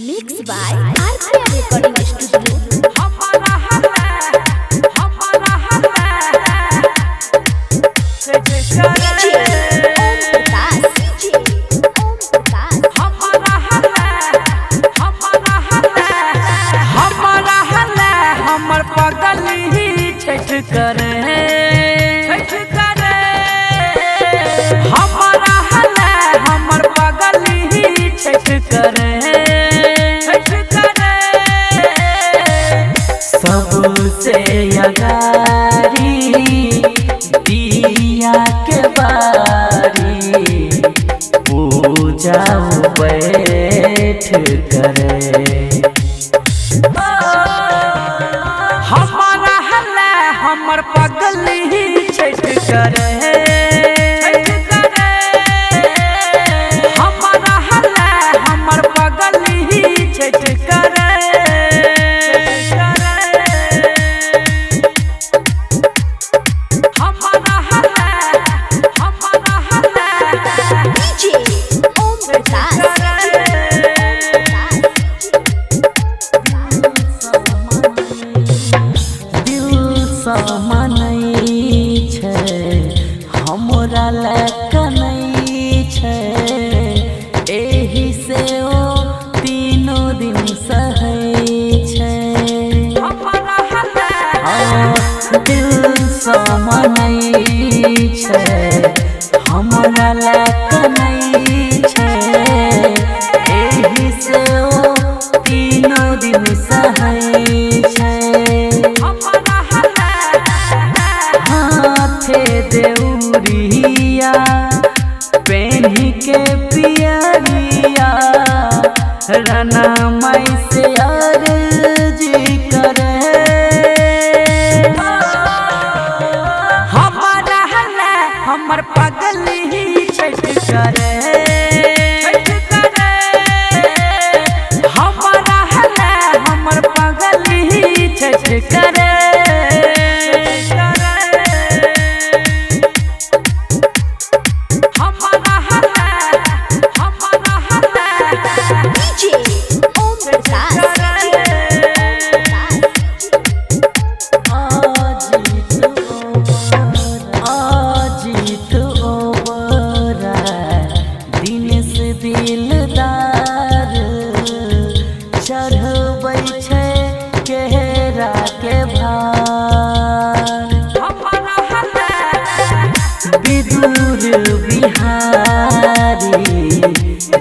Mix by RPR recording studio. सबसे अगारी दिया के बारी पूजा बैठ करे हमारा हल्ला हमर पगली छठ करे हमारा हल्ला हमर पगली छठ करे हमरा लैका नहीं छे एही से ओ तीनों दिन सहै छे दिल समनै छे हमरा लैका नहीं छे एही से ओ तीनों दिन सहै छे हाथे देउरिया पेन्ही के पियरिया रना माई से अर्जी करे हमारा हल्ला हमर पगली छठ करे हमारा हल्ला हमर पगली छठ करे दिलदार चढ़बै छै केरा के भार विदुर बिहारी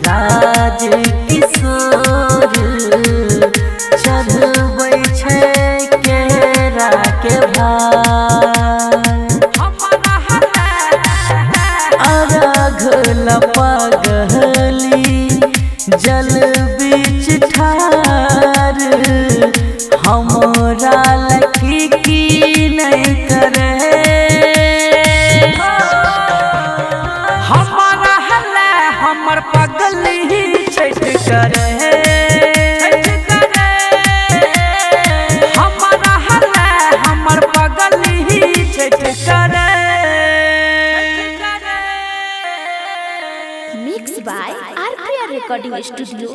राज किशोर चढ़बै छै केरा के भार अरघ लपगली जल बीच ठार हमरा लकी की नहीं करे हमारा हल्ला हमर पगली छठ करे हमारा हल्ला हमर पगली छठ करे mix by RPR recording studio.